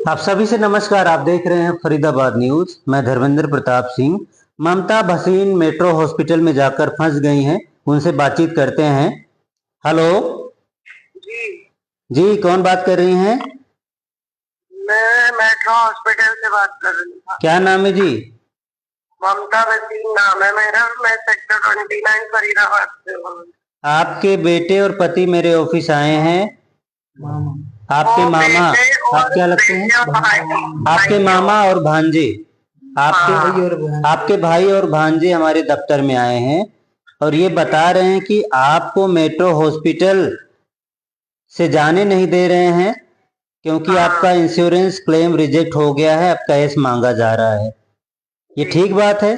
आप सभी से नमस्कार। आप देख रहे हैं फरीदाबाद न्यूज। मैं धर्मेंद्र प्रताप सिंह। ममता भसीन मेट्रो हॉस्पिटल में जाकर फंस गई हैं, उनसे बातचीत करते हैं। हेलो जी। जी, कौन बात कर रही हैं? मैं मेट्रो हॉस्पिटल से बात कर रही हूँ। क्या नाम है जी? ममता भसीन नाम है मेरा। मैं सेक्टर 29 फरीदाबाद से हूँ। आपके बेटे और पति मेरे ऑफिस आए हैं। आपके वो मामा, बेटे आप और क्या लगते बेटे हैं? और भाई आपके भाइयों। मामा और भांजे, हाँ। आपके भाई और भांजे हमारे दफ्तर में आए हैं और ये बता रहे हैं कि आपको मेट्रो हॉस्पिटल से जाने नहीं दे रहे हैं क्योंकि हाँ, आपका इंश्योरेंस क्लेम रिजेक्ट हो गया है, अब कैश मांगा जा रहा है। ये जी ठीक बात है?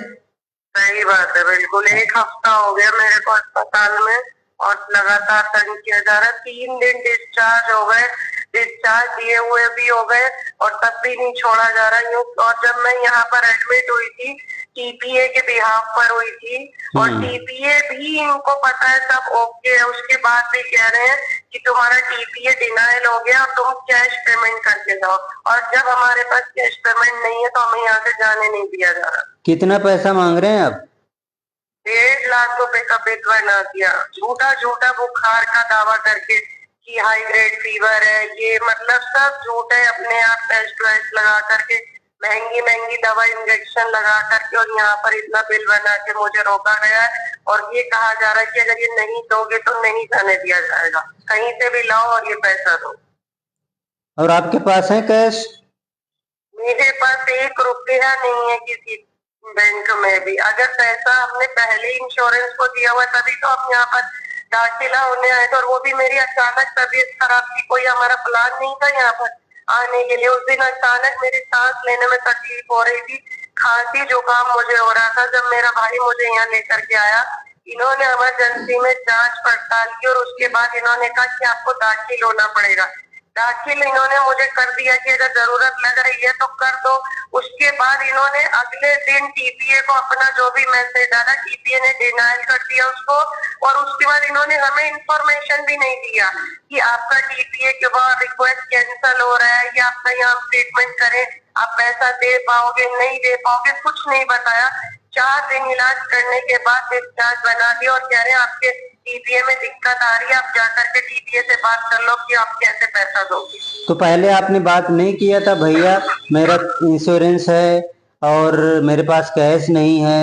सही बात है। बिल्कुल 1 हफ्ता हो गया मेरे को अस्पताल में और लगातार तंग किया जा रहा है। 3 दिन डिस्चार्ज हो गए, डिस्चार्ज दिए हुए भी हो गए और तब भी नहीं छोड़ा जा रहा यूँ। और जब मैं यहाँ पर एडमिट हुई थी, टीपीए के बिहाफ पर हुई थी और टीपीए भी इनको पता है, सब ओके है, उसके बाद भी कह रहे हैं कि तुम्हारा टीपीए डिनाइल हो गया और तुम कैश पेमेंट करके जाओ। और जब हमारे पास कैश पेमेंट नहीं है तो हमें यहाँ से जाने नहीं दिया जा रहा। कितना पैसा मांग रहे हैं आप? 1.5 लाख का बिल बना दिया, झूठा झूठा बुखार का दावा करके कि हाई ग्रेड फीवर है। ये मतलब सब झूठ है। अपने आप टेस्ट वेस्ट लगा करके महंगी महंगी दवा इंजेक्शन लगा करके और यहाँ पर इतना बिल बना के मुझे रोका गया है। और ये कहा जा रहा है कि अगर ये नहीं दोगे तो नहीं जाने दिया जाएगा। कहीं से भी लाओ और ये पैसा दो। और आपके पास है कैश? मेरे पास 1 रुपया नहीं है किसी बैंक में भी। अगर पैसा हमने पहले इंश्योरेंस को दिया हुआ तभी तो हम यहाँ पर दाखिला होने आए थे। और वो भी मेरी अचानक तबीयत खराब थी, कोई हमारा प्लान नहीं था यहाँ पर आने के लिए। उस दिन अचानक मेरी सांस लेने में तकलीफ हो रही थी, खांसी जुकाम मुझे हो रहा था। जब मेरा भाई मुझे यहाँ लेकर के आया, इन्होंने इमरजेंसी में जांच पड़ताल की और उसके बाद इन्होंने कहा कि आपको दाखिल होना पड़ेगा। दाखिल इन्होंने मुझे कर दिया कि अगर जरूरत लग रही है तो कर दो। उसके बाद इन्होंने अगले दिन टीपीए को अपना जो भी मैसेज डाला, टीपीए ने डिनाइल कर दिया उसको। और उसके बाद इन्होंने हमें इंफॉर्मेशन भी नहीं दिया कि आपका टीपीए के बाद रिक्वेस्ट कैंसिल हो रहा है या आपका यहाँ ट्रीटमेंट करें, आप पैसा दे पाओगे नहीं दे पाओगे, कुछ नहीं बताया। 4 दिन इलाज करने के बाद डिस्चार्ज बना दिया और कह रहे हैं आपके टीपीए में दिक्कत आ रही है, आप जाकर के टीपीए से बात कर लो कि आप कैसे पैसा दोगे। तो पहले आपने बात नहीं किया था, भैया मेरा इंश्योरेंस है और मेरे पास कैश नहीं है,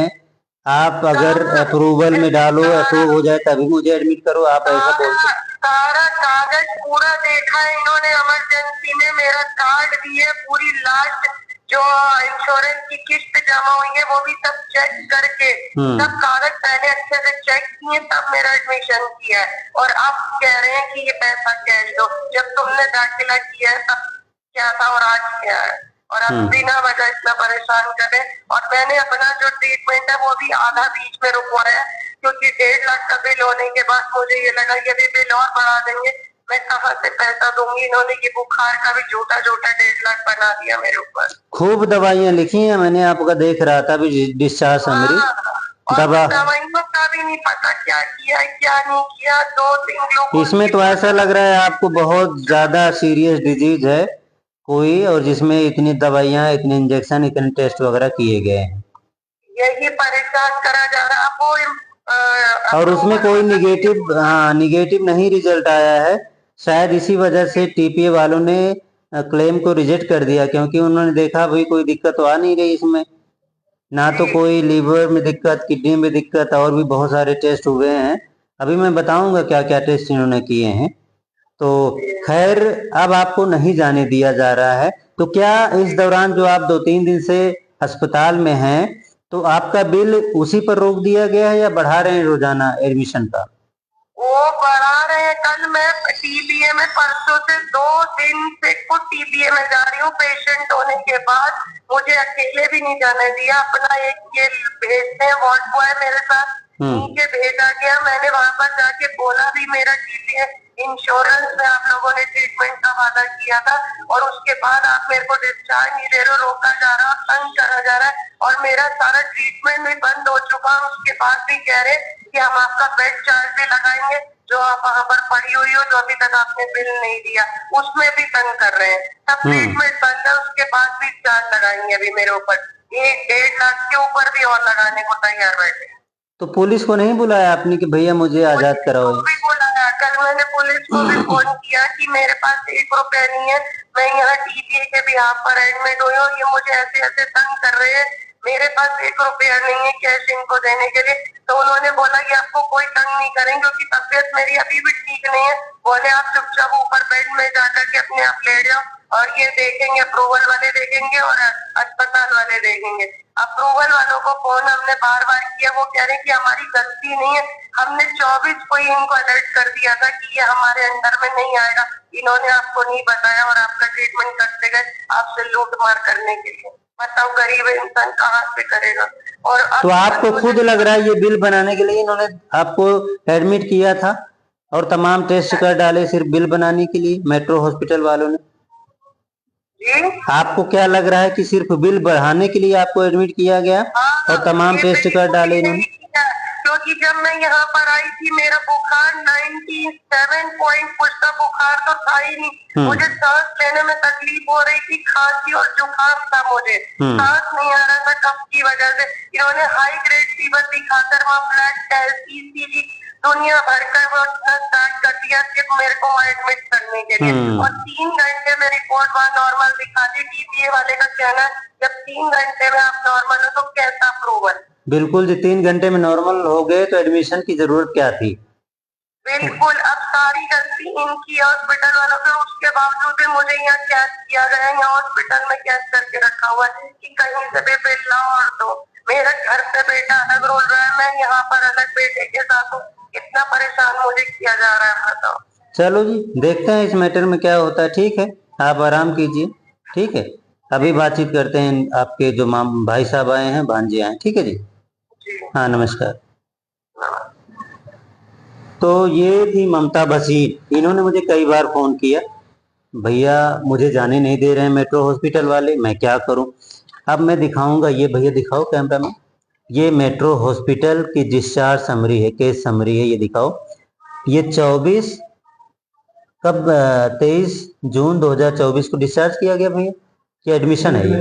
आप अगर अप्रूवल में डालो, अप्रूव हो जाए तभी मुझे एडमिट करो, आप ऐसा बोलते? सारा कागज पूरा देखा है इन्होंने। इमरजेंसी में मेरा कार्ड भी है, पूरी लास्ट जो इंश्योरेंस की किस्त जमा हुई है वो भी सब चेक करके सब कागज पहले अच्छे से चेक किए तब मेरा एडमिशन किया है। और अब कह रहे हैं कि ये पैसा कैश दो। जब तुमने दाखिला किया है तब क्या था और आज क्या है? और अब बिना वजह इतना परेशान कर रहे हैं। और मैंने अपना जो ट्रीटमेंट है वो भी आधा बीच में रुकवाया क्योंकि 1.5 लाख का बिल होने के बाद मुझे ये लगा ये भी बिल और बढ़ा देंगे, मैं कहाँ से पैसा दूंगी। इन्होंने ये बुखार का भी झूठा झूठा 1.5 लाख बना दिया मेरे ऊपर। खूब दवाइयाँ लिखी हैं, मैंने आपका देख रहा था अभी डिस्चार्ज समरी। और दवा दवाइयों का भी नहीं पता क्या किया क्या नहीं किया। 2-3 ग्लूकोज इसमें तो ऐसा लग रहा है आपको बहुत ज्यादा सीरियस डिजीज है कोई, और जिसमें इतनी दवाइयाँ, इतने इंजेक्शन, इतने टेस्ट वगैरह किए गए हैं। यही परेशान करा जा रहा है। अब वो और उसमें कोई निगेटिव, हाँ, निगेटिव नहीं रिजल्ट आया है। शायद इसी वजह से टीपीए वालों ने क्लेम को रिजेक्ट कर दिया, क्योंकि उन्होंने देखा भाई कोई दिक्कत तो आ नहीं रही इसमें, ना तो कोई लीवर में दिक्कत, किडनी में दिक्कत, और भी बहुत सारे टेस्ट हुए हैं। अभी मैं बताऊंगा क्या क्या टेस्ट इन्होंने किए हैं। तो खैर, अब आपको नहीं जाने दिया जा रहा है। तो क्या इस दौरान जो आप 2-3 दिन से अस्पताल में हैं, तो आपका बिल उसी पर रोक दिया गया है या बढ़ा रहे हैं रोजाना एडमिशन का? वो बढ़ा रहे हैं। कल मैं टीबीए में, परसों से 2 दिन से खुद टीबीए में जा रही हूँ। पेशेंट होने के बाद मुझे अकेले भी नहीं जाने दिया। अपना एक ये भेजते हैं वार्ड बॉय मेरे साथ, नीचे भेजा गया। मैंने वहां पर जाके बोला भी मेरा टीबीए इंश्योरेंस में आप लोगों ने ट्रीटमेंट का वादा किया था और उसके बाद आप मेरे को डिस्चार्ज नहीं दे रहे हो, रोका जा रहा है, तंग करा जा रहा है। और मेरा सारा ट्रीटमेंट भी बंद हो चुका है। उसके बाद भी कह रहे कि हम आपका बेड चार्ज भी लगाएंगे। जो आप वहाँ पर पड़ी हुई हो, जो अभी तक आपने बिल नहीं दिया, उसमें भी तंग कर रहे हैं। सब ट्रीटमेंट बंद है, उसके बाद भी चार्ज लगाएंगे अभी मेरे ऊपर। 1-1.5 लाख के ऊपर भी और लगाने को तैयार बैठे। तो पुलिस को नहीं बुलाया आपने कि भैया मुझे आजाद कराओ? पुलिस को भी बुलाया, कल मैंने पुलिस को भी फोन किया कि मेरे पास 1 रुपया नहीं है, मैं यहाँ टीपीए के बिहाफ पर एडमिट हुई हूँ, ये मुझे ऐसे ऐसे तंग कर रहे हैं, मेरे पास 1 रुपया नहीं है कैश इनको देने के लिए। तो उन्होंने बोला कि आपको कोई तंग नहीं करेंगे क्योंकि तबीयत मेरी अभी भी ठीक नहीं है। बोले आप चुपचाप ऊपर बेड में जाकर के अपने आप लेट जाओ और ये देखेंगे, अप्रूवल वाले देखेंगे और अस्पताल वाले देखेंगे। अप्रूवल वालों को फोन हमने बार बार किया, वो कह रहे हैं कि हमारी गलती नहीं है, हमने 24 को ही इनको अलर्ट कर दिया था कि ये हमारे अंडर में नहीं आएगा, इन्होंने आपको नहीं बताया और आपका ट्रीटमेंट करते गए आपसे लूट मार करने के लिए। बताओ गरीब इंसान कहाँ से करेगा। और तो आपको खुद लग रहा है ये बिल बनाने के लिए इन्होंने आपको एडमिट किया था और तमाम टेस्ट कर डाले सिर्फ बिल बनाने के लिए मेट्रो हॉस्पिटल वालों ने? जी आपको क्या लग रहा है कि सिर्फ बिल बढ़ाने के लिए आपको एडमिट किया गया और तमाम टेस्ट कर डाले इन्होंने? क्योंकि जब मैं यहाँ पर आई थी मेरा बुखार 97 पॉइंट कुछ था, बुखार तो था ही नहीं, मुझे सांस लेने में तकलीफ हो रही थी, खांसी और जुकाम था, मुझे सांस नहीं आ रहा था कफ की वजह से। इन्होंने हाई ग्रेड फीवर दिखाकर वहाँ ब्लड टेस्ट ईसीजी दुनिया भर का वो स्टार्ट कर दिया सिर्फ मेरे को एडमिट करने के लिए। और 3 घंटे में रिपोर्ट वहाँ नॉर्मल दिखाती। टीपीए वाले का कहना है जब 3 घंटे में आप नॉर्मल हो तो कैसा अप्रूवल? बिल्कुल जी, 3 घंटे में नॉर्मल हो गए तो एडमिशन की जरूरत क्या थी? बिल्कुल, अब सारी गलती इनकी हॉस्पिटल वालों पे, उसके बावजूद भी मुझे यहाँ कैद किया गया है, यहाँ हॉस्पिटल में कैद करके रखा हुआ है कि कहीं से भी बिल ना और दो। मेरा घर से बेटा अलग रोल रहा है, मैं यहाँ पर अलग बेटे के साथ हूँ, इतना परेशान मुझे किया जा रहा है, बताओ। चलो जी, देखते हैं इस मैटर में क्या होता है। ठीक है, आप आराम कीजिए। ठीक है, अभी बातचीत करते हैं। आपके जो भाई साहब आए हैं, भांजे आए हैं। ठीक है जी, हाँ नमस्कार। तो ये थी ममता भसीन, इन्होंने मुझे कई बार फोन किया, भैया मुझे जाने नहीं दे रहे हैं मेट्रो हॉस्पिटल वाले, मैं क्या करूं। अब मैं दिखाऊंगा, ये भैया दिखाओ कैमरा में, ये मेट्रो हॉस्पिटल की डिस्चार्ज समरी है, केस समरी है, ये दिखाओ। ये 24 कब 23 जून 2024 को डिस्चार्ज किया गया भैया, कि एडमिशन है ये?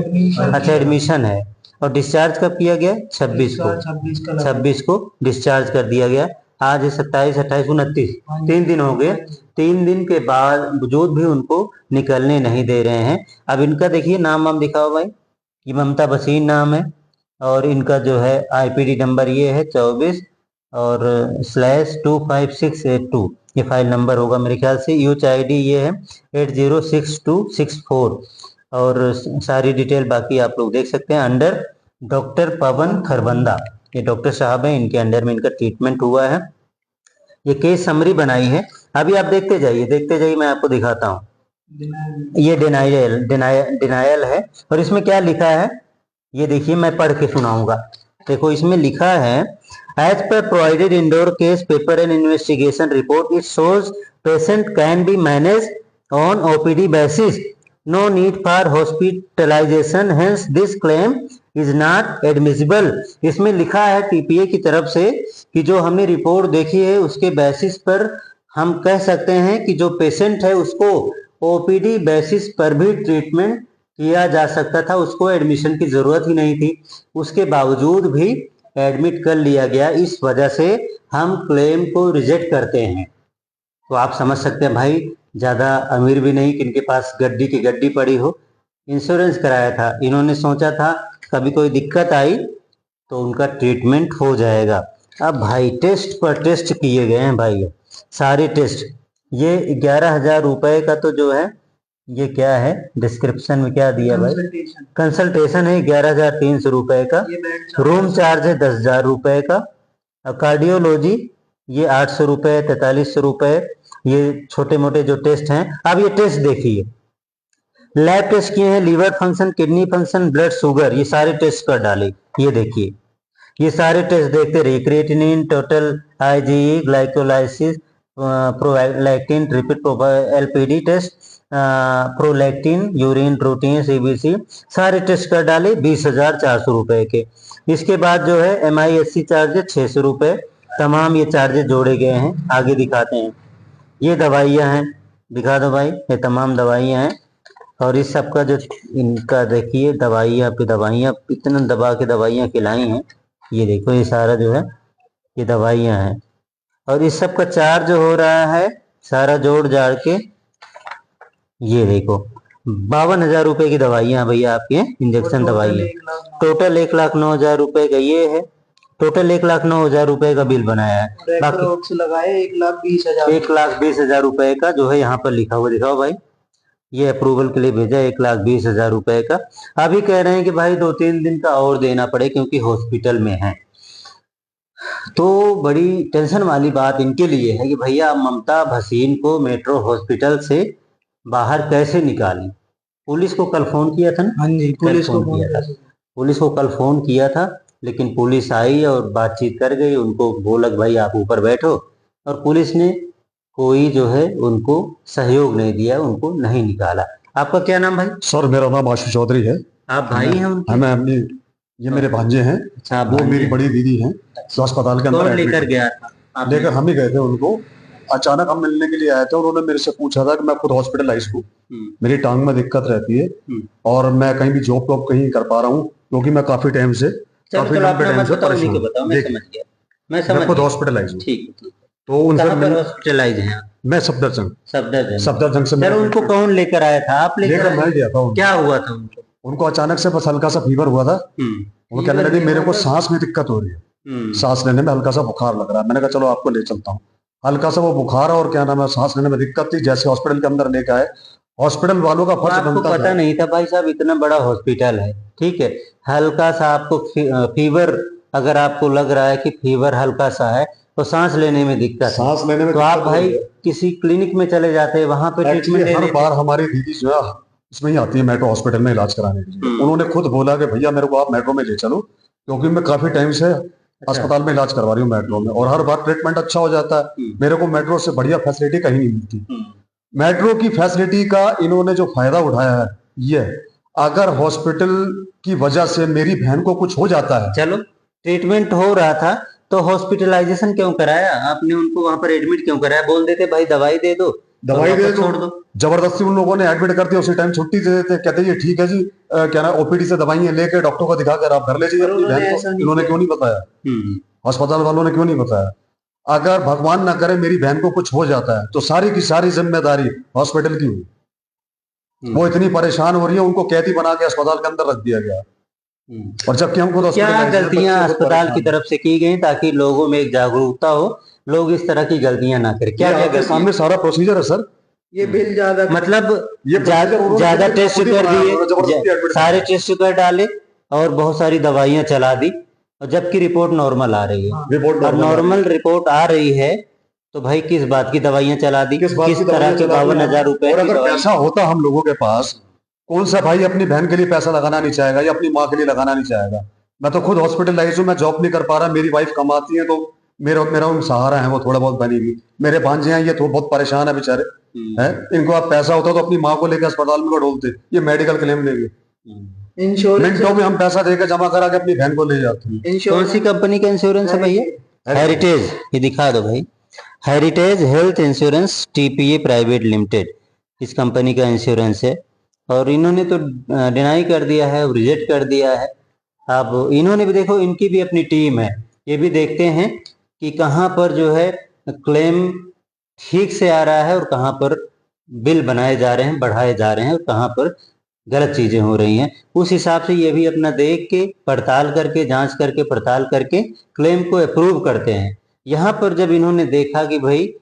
अच्छा एडमिशन है। और डिस्चार्ज कब किया गया? 26 को डिस्चार्ज कर दिया गया। आज है 27, 28, 29, 3 दिन हो गए। 3 दिन के बावजूद भी उनको निकलने नहीं दे रहे हैं। अब इनका देखिए नाम वाम दिखाओ भाई, ये ममता भसीन नाम है और इनका जो है आईपीडी नंबर ये है 24 और /25682, ये फाइल नंबर होगा मेरे ख्याल से। यूच आईडी ये है 806264 और सारी डिटेल बाकी आप लोग देख सकते हैं अंडर डॉक्टर पवन खरबंदा, ये डॉक्टर साहब हैं, इनके अंडर में इनका ट्रीटमेंट हुआ है। ये केस समरी बनाई है, अभी आप देखते जाइए, मैं आपको दिखाता हूँ। ये डिनायल है और इसमें क्या लिखा है ये देखिए, मैं पढ़ के सुनाऊंगा। देखो इसमें लिखा है, as per provided indoor case paper and investigation report it shows patient can be manage on OPD basis, no need for hospitalization, hence this claim is not admissible. इसमें लिखा है टीपीए की तरफ से कि जो हमने रिपोर्ट देखी है उसके बेसिस पर हम कह सकते हैं कि जो पेशेंट है उसको ओपीडी बेसिस पर भी ट्रीटमेंट किया जा सकता था, उसको एडमिशन की जरूरत ही नहीं थी, उसके बावजूद भी एडमिट कर लिया गया। इस वजह से हम क्लेम को रिजेक्ट करते हैं। तो आप समझ सकते हैं भाई, ज्यादा अमीर भी नहीं कि इनके पास गड्डी की गड्डी पड़ी हो, इंश्योरेंस कराया था, इन्होंने सोचा था कभी कोई दिक्कत आई तो उनका ट्रीटमेंट हो जाएगा। अब भाई टेस्ट पर टेस्ट किए गए हैं भाई, सारे टेस्ट। ये 11,000 रुपए का तो जो है, ये क्या है डिस्क्रिप्शन में क्या दिया भाई, कंसल्टेशन है 11,300 रुपए का, रूम चार्ज है 10,000 रुपए का, कार्डियोलॉजी ये 800 रुपए, 4300 रुपए, ये छोटे मोटे जो टेस्ट हैं। अब ये टेस्ट देखिए, लैब टेस्ट किए हैं, liver function, kidney function, blood sugar, ये सारे टेस्ट कर डाले। ये देखिए, ये सारे टेस्ट देखते रहिए, creatinine, total IgE, glycolysis, prolactin, repeat LPD test, prolactin, urine protein, CBC, सारे टेस्ट कर डाले 20,400 रुपए के। इसके बाद जो है MISC चार्ज है 600 रुपए, तमाम ये चार्जेस जोड़े गए हैं। आगे दिखाते हैं, ये दवाइयाँ हैं, दिखा दो भाई, ये तमाम दवाइयाँ हैं। और इस सब का जो इनका देखिए, दवाइयाँ पे दवाइयाँ इतना दबा के दवाइयाँ खिलाई हैं। ये देखो, ये सारा जो है ये दवाइयाँ हैं। और इस सब का चार्ज हो रहा है सारा जोड़ जाड़ के, ये देखो 52,000 रुपए की दवाइयाँ भैया, आपके इंजेक्शन दवाइयाँ। टोटल 1,09,000 रुपए का ये है। टोटल 1,09,000 रुपए का बिल बनाया है। बाकी लगाए 1,20,000 1,20,000 रुपए का जो है यहाँ पर लिखा हुआ, दिखाओ भाई, ये अप्रूवल के लिए भेजा 1,20,000 रुपए का। अभी कह रहे हैं कि भाई 2-3 दिन का और देना पड़े क्योंकि हॉस्पिटल में है। तो बड़ी टेंशन वाली बात इनके लिए है कि भैया ममता भसीन को मेट्रो हॉस्पिटल से बाहर कैसे निकालें। पुलिस को कल फोन किया था ना? हाँ जी, पुलिस को फोन किया था। पुलिस को कल फोन किया था, लेकिन पुलिस आई और बातचीत कर गई। उनको बोला कि भाई आप ऊपर बैठो, और पुलिस ने कोई जो है उनको सहयोग नहीं दिया, उनको नहीं निकाला। आपका क्या नाम भाई? सर मेरा नाम आशीष चौधरी है। आप भाई हैं उनके? मैं अपनी, ये मेरे भांजे हैं। अच्छा, वो मेरी बड़ी दीदी हैं। तो अस्पताल के अंदर कौन एडमिट लेकर है। गया था? आप लेकर हम ही गए थे उनको। अचानक हम मिलने के लिए आए थे। उन्होंने मेरे से पूछा था कि मैं खुद हॉस्पिटलाइज हूँ, मेरी टांग में दिक्कत रहती है और मैं कहीं भी जॉब वॉब कहीं कर पा रहा हूँ, क्योंकि मैं काफी टाइम से काफी लंबे टाइम से परेशान हूँ। मैं खुद हॉस्पिटलाइज हूँ। ठीक। तो उनसे हॉस्पिटलाइज हैं? मैं सफदरजंग सफदरजंग से सर, उनको कौन लेकर आया था? आप लेकर मैं गया था। क्या हुआ था उनको? उनको अचानक से बस हल्का सा फीवर हुआ था। वो कहने लगे मेरे को सांस में दिक्कत हो रही है, सांस लेने में हल्का सा बुखार लग रहा है। मैंने कहा चलो आपको ले चलता हूँ। हल्का सा वो बुखार और क्या नाम है, सांस लेने में दिक्कत थी। जैसे हॉस्पिटल के अंदर लेके आए, हॉस्पिटल वालों का फर्ज आपको बनता पता नहीं था भाई साहब, इतना बड़ा हॉस्पिटल है, ठीक है, हल्का सा आपको फीवर, अगर आपको लग रहा है कि फीवर हल्का सा है तो सांस लेने में दिक्कत, सांस लेने में तो आप भाई किसी क्लिनिक में चले जाते हैं, वहां पे ट्रीटमेंट हर बार हमारी दीदी जो है इसमें ही आती है मेट्रो हॉस्पिटल में इलाज कराने के लिए। उन्होंने खुद बोला कि भैया मेरे को आप मेट्रो में ले चलो, क्योंकि मैं काफी टाइम से अस्पताल में इलाज करवा रही हूँ मेट्रो में, और हर बार ट्रीटमेंट अच्छा हो जाता है। मेरे को मेट्रो से बढ़िया फैसिलिटी कहीं नहीं मिलती। मेट्रो की फैसिलिटी का इन्होंने जो फायदा उठाया है, ये अगर हॉस्पिटल की वजह से मेरी बहन को कुछ हो जाता है, चलो ट्रीटमेंट हो रहा था तो हॉस्पिटलाइजेशन क्यों कराया आपने? उनको वहां पर एडमिट क्यों कराया? बोल देते भाई दवाई दे दो, दवाई दे दो, छोड़ दो। जबरदस्ती उन लोगों ने एडमिट कर दिया, उसी टाइम छुट्टी दे देते, कहते ये ठीक है जी, क्या ना ओपीडी से दवाइयां लेके डॉक्टर को दिखाकर आप घर ले जाइए अपनी बहन को। इन्होंने क्यों नहीं बताया? अस्पताल वालों ने क्यों नहीं बताया? अगर भगवान ना करे मेरी बहन को कुछ हो जाता है तो सारी की सारी जिम्मेदारी हॉस्पिटल की हुई। वो इतनी परेशान हो रही है, उनको कैदी बना के अस्पताल के अंदर रख दिया गया। और जबकि हम खुद क्या गलतियां अस्पताल की तरफ से की गई ताकि लोगों में एक जागरूकता हो, लोग इस तरह की गलतियां ना करें? क्या क्या सामने सारा प्रोसीजर है सर। ये बिल ज्यादा, मतलब ज्यादा टेस्ट कर दिए, सारे टेस्ट कर डाले और बहुत सारी दवाइयां चला दी, और जबकि रिपोर्ट नॉर्मल आ रही है। और नॉर्मल रिपोर्ट आ रही है तो भाई किस बात की दवाइयां चला दी? किस तरह के 52,000 रुपए? अगर पैसा होता हम लोगों के पास, कौन सा भाई अपनी बहन के लिए पैसा लगाना नहीं चाहेगा या अपनी माँ के लिए लगाना नहीं चाहेगा? मैं तो खुद हॉस्पिटलाइज हूँ, मैं जॉब नहीं कर पा रहा, मेरी वाइफ कमाती है तो मेरा उन सहारा है, वो थोड़ा बहुत बनेगी। मेरे भांजे हैं, ये तो बहुत परेशान है बेचारे हैं। इनको आप पैसा होता तो अपनी माँ को लेकर अस्पताल में डोलते, ये मेडिकल क्लेम लेंगे। मिनटों में हम पैसा देकर जमा करा के अपनी बहन को ले जाते हैं। कौन सी कंपनी का इंश्योरेंस है भैया? हेरिटेज, ये दिखा दो भाई, heritage health insurance TPA private limited, इस कंपनी का इंश्योरेंस है। और इन्होंने तो डिनाई कर दिया है, रिजेक्ट कर दिया है। अब इन्होंने भी देखो, इनकी भी अपनी टीम है, ये भी देखते हैं कि कहाँ पर जो है क्लेम ठीक से आ रहा है और कहाँ पर बिल बनाए जा रहे हैं, बढ़ाए जा रहे हैं, और कहाँ पर गलत चीजें हो रही हैं। उस हिसाब से ये भी अपना देख के, पड़ताल करके, जांच करके, पड़ताल करके क्लेम को अप्रूव करते हैं। यहाँ पर जब इन्होंने देखा कि भाई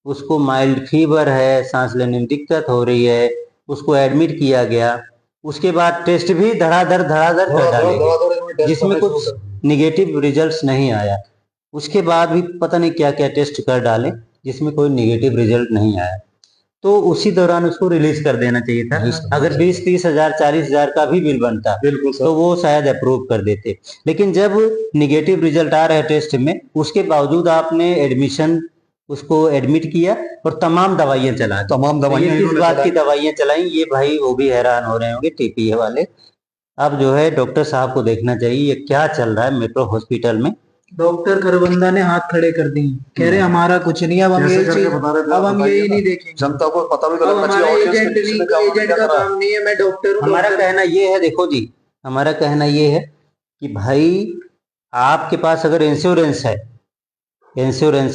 उसको माइल्ड फीवर है, सांस लेने में दिक्कत हो रही है, उसको एडमिट किया गया, उसके बाद टेस्ट भी धड़ाधड़ कर डाले गए जिसमें कुछ निगेटिव रिजल्ट्स नहीं आया। उसके बाद भी पता नहीं क्या क्या टेस्ट कर डाले जिसमें कोई निगेटिव रिजल्ट नहीं आया, तो उसी दौरान उसको रिलीज कर देना चाहिए था। अगर 20-30 हजार 40 हजार का भी बिल बनता तो वो शायद अप्रूव कर देते। लेकिन जब निगेटिव रिजल्ट आ रहा है टेस्ट में, उसके बावजूद आपने उसको एडमिट किया और तमाम दवाइयां चला दी। तमाम दवाइयां किस बात की दवाइयां चलाई, ये भाई वो भी हैरान हो रहे होंगे टीपीए वाले। अब जो है डॉक्टर साहब को देखना चाहिए ये क्या चल रहा है मेट्रो हॉस्पिटल में, डॉक्टर खरबंदा ने हाथ खड़े कर दिए, कह रहे हमारा कुछ नहीं, अब हम कैसे यही करके चीज, बता रहे थे अब हम बताइए यही ना। नहीं देखेंगे, जनता को पता भी तो अब लगना चाहिए हमारा ऑडियंस एजेंट में किसी नहीं, ने क्या एजेंट का क्या करा। काम नहीं है, मैं डॉक्टर हूँ, हमारा डॉक्टर कहना ये है, देखो जी, हमारा कहना ये है कि भाई आपके पास अगर इंश्योरेंस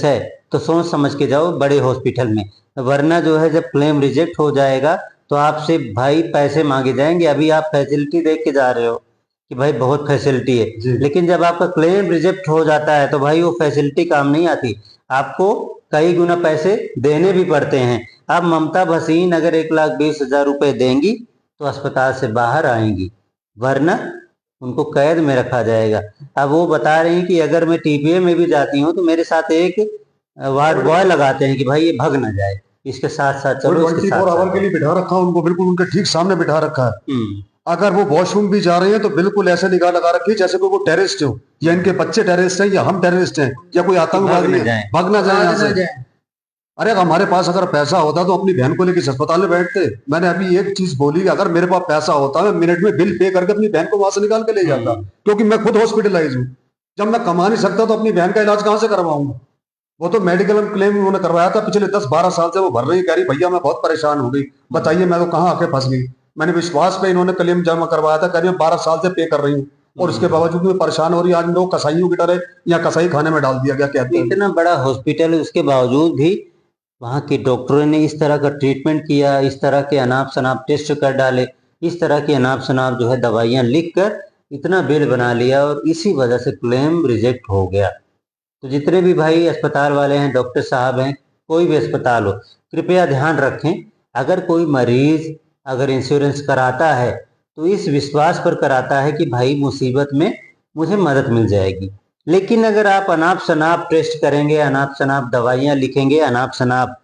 है तो सोच समझ के जाओ बड़े हॉस्पिटल में, वरना जो है जब क्लेम रिजेक्ट हो जाएगा तो आपसे भाई पैसे मांगे जाएंगे। अभी आप फैसिलिटी देख के जा रहे हो कि भाई बहुत फैसिलिटी है, जी। लेकिन जब आपका क्लेम रिजेक्ट हो जाता है तो भाई वो फैसिलिटी काम नहीं आती, आपको कई गुना पैसे देने भी पड़ते हैं। अब ममता भसीन अगर 1,20,000 रुपए देंगी तो अस्पताल से बाहर आएंगी, वरना उनको कैद में रखा जाएगा। अब वो बता रही हैं कि अगर मैं टीपीए में भी जाती हूँ तो मेरे साथ एक वार्ड बॉय लगाते हैं कि भाई ये भग ना जाए, इसके साथ साथ वो चलो, इसके 24 साथ आवर साथ के लिए बिठा रखा है उनको, बिल्कुल उनके ठीक सामने बिठा रखा है। हम्म, अगर वो वॉशरूम भी जा रहे हैं तो बिल्कुल ऐसे निगाह लगा रखी है जैसे कोई वो टेररिस्ट हो, या इनके बच्चे टेररिस्ट हैं, या हम टेररिस्ट हैं, या कोई कि भाग आतंकवादी ना है, जाए। भाग ना जाए यहाँ भाग ना से। जाए। अरे हमारे पास अगर पैसा होता तो अपनी बहन को लेकर इस अस्पताल में बैठते। मैंने अभी एक चीज बोली कि अगर मेरे पास पैसा होता मैं मिनट में बिल पे करके अपनी बहन को वहां से निकाल के ले जाता, क्योंकि मैं खुद हॉस्पिटलाइज हूँ। जब मैं कमा नहीं सकता तो अपनी बहन का इलाज कहाँ से करवाऊंगा। वो तो मेडिकल क्लेम उन्होंने करवाया था, पिछले 10-12 साल से वो भर रही, कह रही भैया मैं बहुत परेशान हो गई, बताइए मैं तो कहाँ आके फंस गई। मैंने विश्वास पे इन्होंने क्लेम जमा करवाया था, कह रही 12 साल से पे कर रही हूँ, और उसके बावजूद मैं परेशान हो रही है। आज लोग कसाईयों की तरह या कसाई खाने में डाल दिया गया, कहते हैं। इतना बड़ा हॉस्पिटल है, उसके बावजूद भी वहाँ के डॉक्टरों ने इस तरह का ट्रीटमेंट किया, इस तरह के अनाप शनाप टेस्ट कर डाले, इस तरह की अनाप शनाप जो है दवाइयाँ लिख कर इतना बिल बना लिया, और इसी वजह से क्लेम रिजेक्ट हो गया। तो जितने भी भाई अस्पताल वाले हैं, डॉक्टर साहब हैं, कोई भी अस्पताल हो, कृपया ध्यान रखें, अगर कोई मरीज अगर इंश्योरेंस कराता है तो इस विश्वास पर कराता है कि भाई मुसीबत में मुझे मदद मिल जाएगी। लेकिन अगर आप अनाप शनाप टेस्ट करेंगे, अनाप शनाप दवाइयाँ लिखेंगे, अनाप शनाप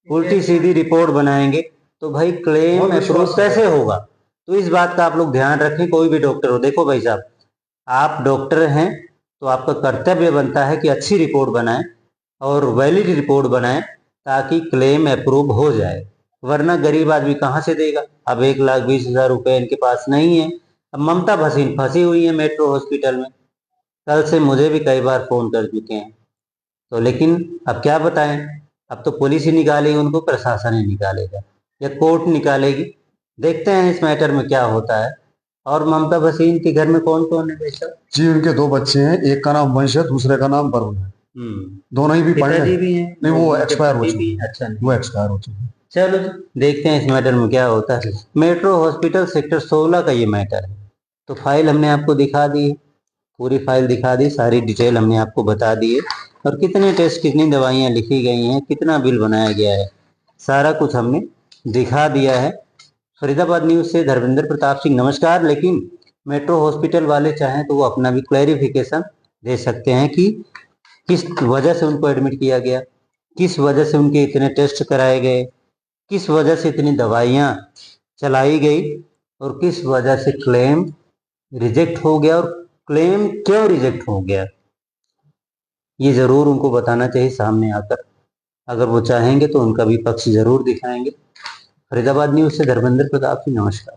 उल्टी सीधी रिपोर्ट बनाएंगे, तो भाई क्लेम बहुत अप्रूव विश्वास कैसे होगा। तो इस बात का आप लोग ध्यान रखें, कोई भी डॉक्टर हो। देखो भाई साहब, आप डॉक्टर हैं तो आपका कर्तव्य बनता है कि अच्छी रिपोर्ट बनाएं और वैलिड रिपोर्ट बनाएं, ताकि क्लेम अप्रूव हो जाए, वरना गरीब आदमी कहाँ से देगा। अब 1,20,000 रुपए इनके पास नहीं है। अब ममता भसीन फंसी हुई है मेट्रो हॉस्पिटल में, कल से मुझे भी कई बार फोन कर चुके हैं, तो लेकिन अब क्या बताएं, अब तो पुलिस ही निकालेगी उनको, प्रशासन ही निकालेगा या कोर्ट निकालेगी। देखते हैं इस मैटर में क्या होता है। और ममता भसीन के घर में कौन कौन है भाई साहब? जी उनके 2 बच्चे हैं, एक का नाम वंश है, दूसरे का नाम वरुण है। दोनों ही भी पढ़ पिताजी रहे भी हैं? नहीं, वो उनके एक्सपायर हो पति चुके भी? हैं। अच्छा, नहीं। वो एक्सपायर हो चुके हैं। चलो जी, देखते हैं इस मैटर में क्या होता है। मेट्रो हॉस्पिटल सेक्टर 16 का ये मैटर है। तो फाइल हमने आपको दिखा दी है, पूरी फाइल दिखा दी, सारी डिटेल हमने आपको बता दी है, और कितने टेस्ट, कितनी दवाइयाँ लिखी गई हैं, कितना बिल बनाया गया है, सारा कुछ हमने दिखा दिया है। फरीदाबाद न्यूज़ से धर्मेंद्र प्रताप सिंह, नमस्कार। लेकिन मेट्रो हॉस्पिटल वाले चाहें तो वो अपना भी क्लैरिफिकेशन दे सकते हैं कि किस वजह से उनको एडमिट किया गया, किस वजह से उनके इतने टेस्ट कराए गए, किस वजह से इतनी दवाइयाँ चलाई गई, और किस वजह से क्लेम रिजेक्ट हो गया, और क्लेम क्यों रिजेक्ट हो गया, ये जरूर उनको बताना चाहिए सामने आकर। अगर वो चाहेंगे तो उनका भी पक्ष जरूर दिखाएंगे। फरीदाबाद न्यूज़ से धर्मेंद्र प्रताप सिंह, नमस्कार।